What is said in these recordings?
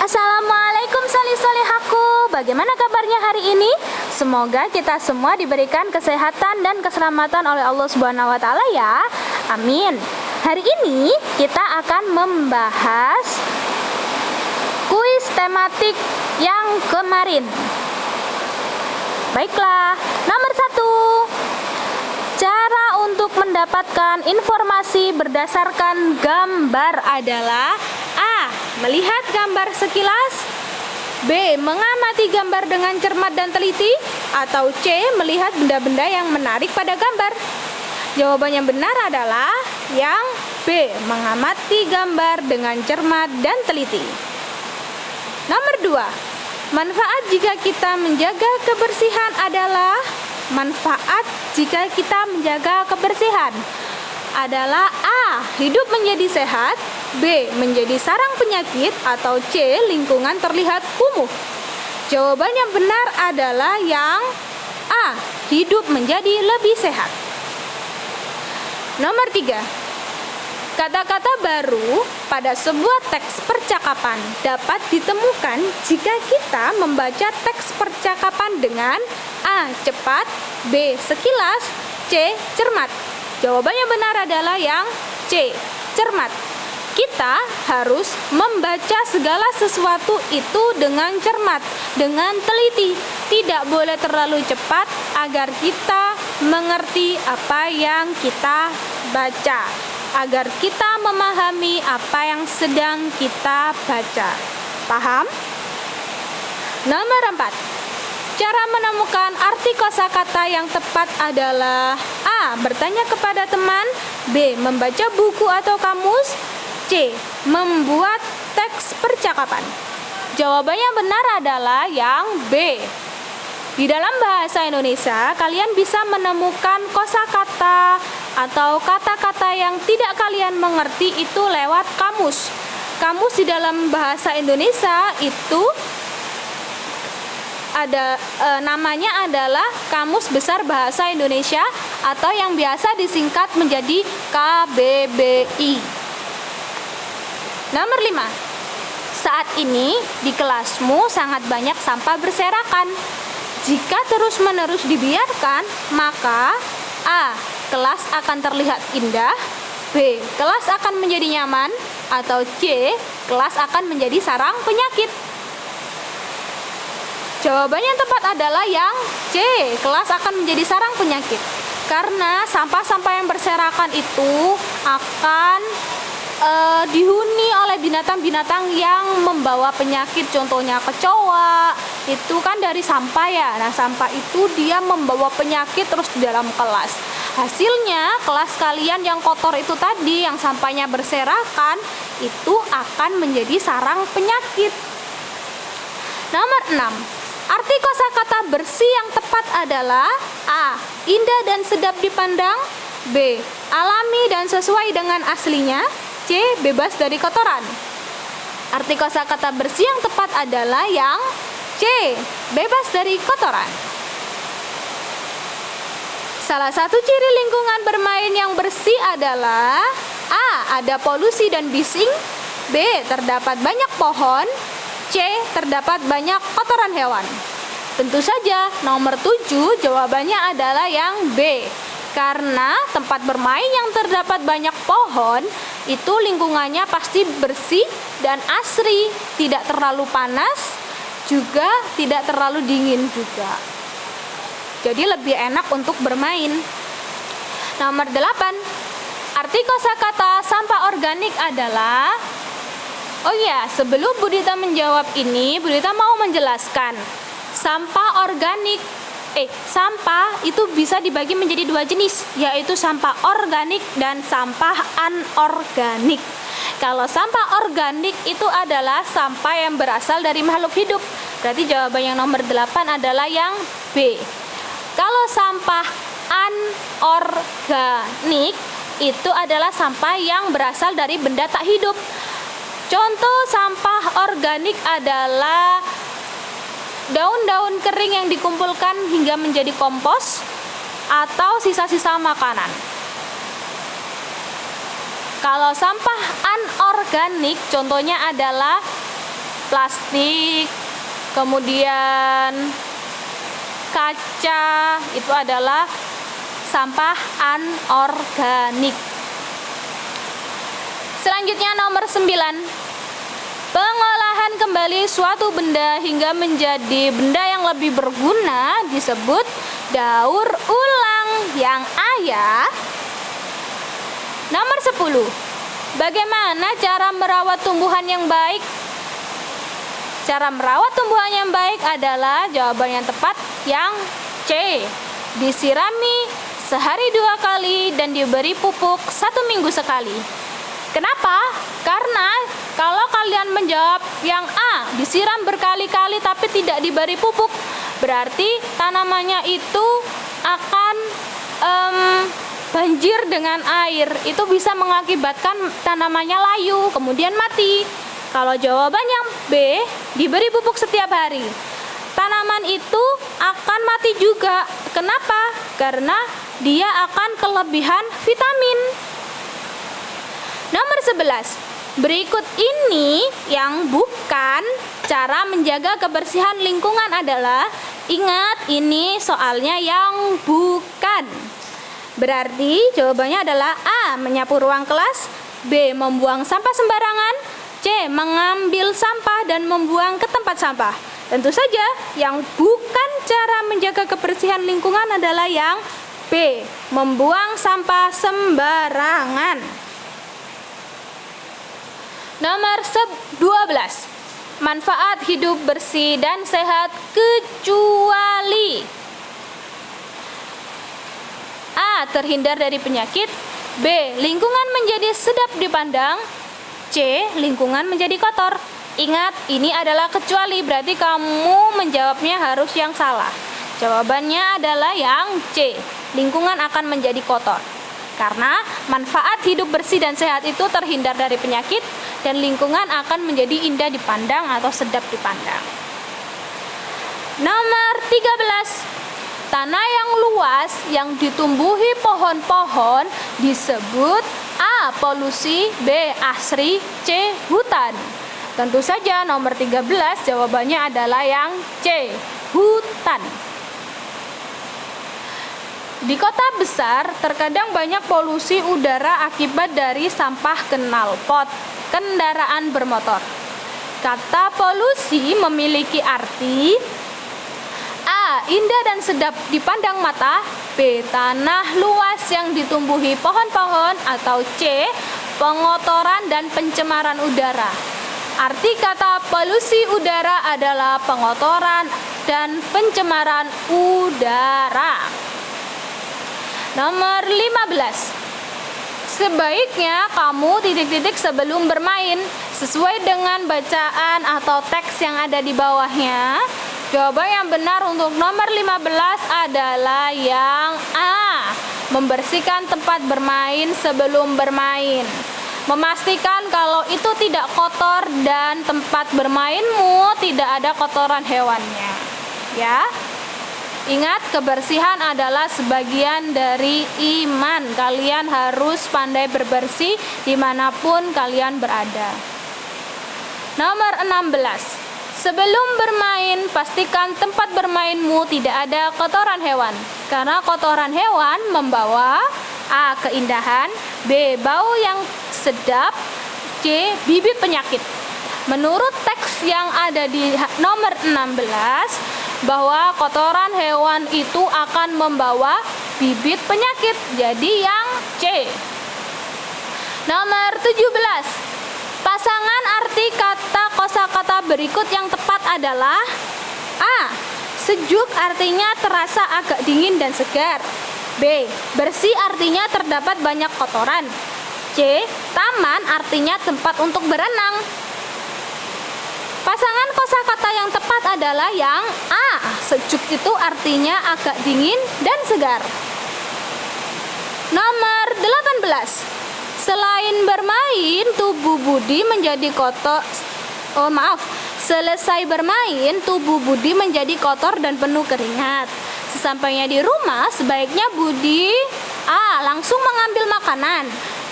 Assalamualaikum solih-solihaku. Bagaimana kabarnya hari ini? Semoga kita semua diberikan kesehatan dan keselamatan oleh Allah Subhanahu wa taala ya. Amin. Hari ini kita akan membahas kuis tematik yang kemarin. Baiklah, nomor 1. Cara untuk mendapatkan informasi berdasarkan gambar adalah A. Melihat gambar sekilas, B. Mengamati gambar dengan cermat dan teliti, atau C. Melihat benda-benda yang menarik pada gambar. Jawaban yang benar adalah yang B. Mengamati gambar dengan cermat dan teliti. Nomor 2. Manfaat jika kita menjaga kebersihan adalah A. Hidup menjadi sehat, B. Menjadi sarang penyakit, atau C. Lingkungan terlihat kumuh. Jawaban yang benar adalah yang A. Hidup menjadi lebih sehat. Nomor 3. Kata-kata baru pada sebuah teks percakapan dapat ditemukan jika kita membaca teks percakapan dengan A. Cepat, B. Sekilas, C. Cermat. Jawaban yang benar adalah yang C. Cermat. Kita harus membaca segala sesuatu itu dengan cermat, dengan teliti. Tidak boleh terlalu cepat agar kita mengerti apa yang kita baca, agar kita memahami apa yang sedang kita baca. Paham? Nomor 4. Cara menemukan arti kosakata yang tepat adalah A. Bertanya kepada teman, B. Membaca buku atau kamus, C. Membuat teks percakapan. Jawaban yang benar adalah yang B. Di dalam bahasa Indonesia, kalian bisa menemukan kosakata atau kata-kata yang tidak kalian mengerti itu lewat kamus. Kamus di dalam bahasa Indonesia itu namanya adalah Kamus Besar Bahasa Indonesia atau yang biasa disingkat menjadi KBBI. Nomor 5. Saat ini di kelasmu sangat banyak sampah berserakan. Jika terus-menerus dibiarkan, maka A. Kelas akan terlihat indah, B. Kelas akan menjadi nyaman, atau C. Kelas akan menjadi sarang penyakit. Jawaban yang tepat adalah yang C. Kelas akan menjadi sarang penyakit. Karena sampah-sampah yang berserakan itu akan dihuni oleh binatang-binatang yang membawa penyakit. Contohnya kecoa, itu kan dari sampah ya. Nah, sampah itu dia membawa penyakit terus di dalam kelas. Hasilnya, kelas kalian yang kotor itu tadi, yang sampahnya berserakan, itu akan menjadi sarang penyakit. Nomor 6. Arti kosakata bersih yang tepat adalah A. Indah dan sedap dipandang, B. Alami dan sesuai dengan aslinya, C. Bebas dari kotoran. Arti kosakata bersih yang tepat adalah yang C. Bebas dari kotoran. Salah satu ciri lingkungan bermain yang bersih adalah A. Ada polusi dan bising, B. Terdapat banyak pohon, C. Terdapat banyak kotoran hewan. Tentu saja nomor 7 jawabannya adalah yang B. Karena tempat bermain yang terdapat banyak pohon itu lingkungannya pasti bersih dan asri, tidak terlalu panas, juga tidak terlalu dingin juga. Jadi lebih enak untuk bermain. Nomor 8. Arti kosakata sampah organik adalah Oh ya, sebelum Budita menjawab ini, Budita mau menjelaskan. Sampah itu bisa dibagi menjadi 2 jenis, yaitu sampah organik dan sampah anorganik. Kalau sampah organik itu adalah sampah yang berasal dari makhluk hidup. Berarti jawaban yang nomor 8 adalah yang B. Kalau sampah anorganik itu adalah sampah yang berasal dari benda tak hidup. Contoh sampah organik adalah daun-daun kering yang dikumpulkan hingga menjadi kompos atau sisa-sisa makanan. Kalau sampah anorganik contohnya adalah plastik, kemudian kaca, itu adalah sampah anorganik. Selanjutnya nomor 9. Pengolahan kembali suatu benda hingga menjadi benda yang lebih berguna disebut daur ulang. Yang A ya. Nomor 10. Bagaimana cara merawat tumbuhan yang baik? Cara merawat tumbuhan yang baik adalah jawaban yang tepat yang C. Disirami sehari 2 kali dan diberi pupuk 1 minggu sekali. Kenapa? Karena kalau kalian menjawab yang A, disiram berkali-kali tapi tidak diberi pupuk, berarti tanamannya itu akan banjir dengan air. Itu bisa mengakibatkan tanamannya layu, kemudian mati. Kalau jawaban yang B, diberi pupuk setiap hari, tanaman itu akan mati juga. Kenapa? Karena dia akan kelebihan vitamin. Nomor 11. Berikut ini yang bukan cara menjaga kebersihan lingkungan adalah, ingat ini soalnya yang bukan. Berarti jawabannya adalah A. Menyapu ruang kelas, B. Membuang sampah sembarangan, C. Mengambil sampah dan membuang ke tempat sampah. Tentu saja yang bukan cara menjaga kebersihan lingkungan adalah yang B. Membuang sampah sembarangan. Nomor 12. Manfaat hidup bersih dan sehat kecuali A. Terhindar dari penyakit, B. Lingkungan menjadi sedap dipandang, C. Lingkungan menjadi kotor. Ingat, ini adalah kecuali, berarti kamu menjawabnya harus yang salah. Jawabannya adalah yang C. Lingkungan akan menjadi kotor. Karena manfaat hidup bersih dan sehat itu terhindar dari penyakit dan lingkungan akan menjadi indah dipandang atau sedap dipandang. Nomor 13. Tanah yang luas yang ditumbuhi pohon-pohon disebut A. Polusi, B. Asri, C. Hutan. Tentu saja nomor 13 jawabannya adalah yang C. Hutan. Di kota besar, terkadang banyak polusi udara akibat dari sampah knalpot kendaraan bermotor. Kata polusi memiliki arti A. Indah dan sedap dipandang mata, B. Tanah luas yang ditumbuhi pohon-pohon, atau C. Pengotoran dan pencemaran udara. Arti kata polusi udara adalah pengotoran dan pencemaran udara. Nomor 15. Sebaiknya kamu titik-titik sebelum bermain sesuai dengan bacaan atau teks yang ada di bawahnya. Jawaban yang benar untuk nomor 15 adalah yang A. Membersihkan tempat bermain sebelum bermain. Memastikan kalau itu tidak kotor dan tempat bermainmu tidak ada kotoran hewannya. Ya. Ingat, kebersihan adalah sebagian dari iman. Kalian harus pandai berbersih dimanapun kalian berada. Nomor 16. Sebelum bermain, pastikan tempat bermainmu tidak ada kotoran hewan. Karena kotoran hewan membawa A. Keindahan, B. Bau yang sedap, C. Bibit penyakit. Menurut teks yang ada di nomor 16, bahwa kotoran hewan itu akan membawa bibit penyakit. Jadi yang C. Nomor 17. Pasangan arti kata kosakata berikut yang tepat adalah A. Sejuk artinya terasa agak dingin dan segar, B. Bersih artinya terdapat banyak kotoran, C. Taman artinya tempat untuk berenang. Pasangan kosakata yang tepat adalah yang A. Sejuk itu artinya agak dingin dan segar. Nomor 18. Selain bermain, tubuh Budi menjadi kotor. Selesai bermain, tubuh Budi menjadi kotor dan penuh keringat. Sesampainya di rumah, sebaiknya Budi A. Langsung mengambil makanan,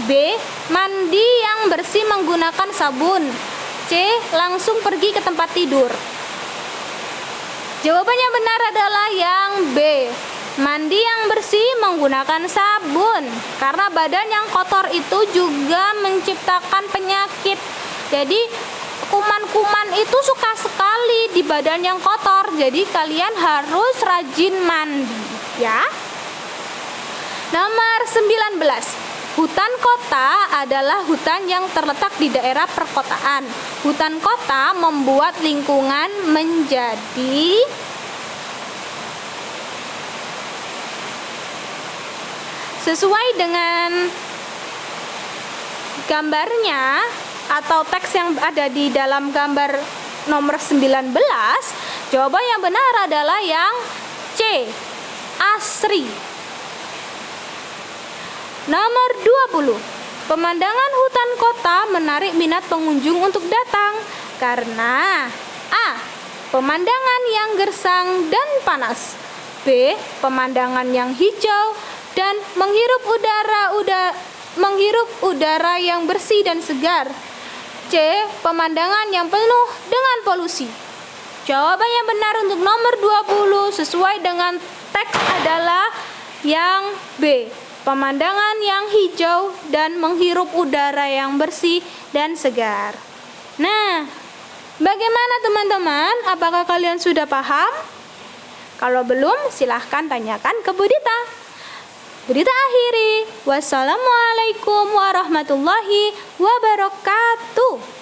B. Mandi yang bersih menggunakan sabun, C. Langsung pergi ke tempat tidur. Jawaban yang benar adalah yang B. Mandi yang bersih menggunakan sabun. Karena badan yang kotor itu juga menciptakan penyakit. Jadi kuman-kuman itu suka sekali di badan yang kotor. Jadi kalian harus rajin mandi, ya. Nomor 19. Hutan kota adalah hutan yang terletak di daerah perkotaan. Hutan kota membuat lingkungan menjadi sesuai dengan gambarnya atau teks yang ada di dalam gambar nomor 19. Jawaban yang benar adalah yang C. Asri. Nomor 20. Pemandangan hutan kota menarik minat pengunjung untuk datang karena A. Pemandangan yang gersang dan panas. B. Pemandangan yang hijau dan menghirup udara yang bersih dan segar. C. Pemandangan yang penuh dengan polusi. Jawaban yang benar untuk nomor 20 sesuai dengan teks adalah yang B. Pemandangan yang hijau dan menghirup udara yang bersih dan segar. Nah, bagaimana teman-teman? Apakah kalian sudah paham? Kalau belum, silahkan tanyakan ke Budita. Budita akhiri. Wassalamualaikum warahmatullahi wabarakatuh.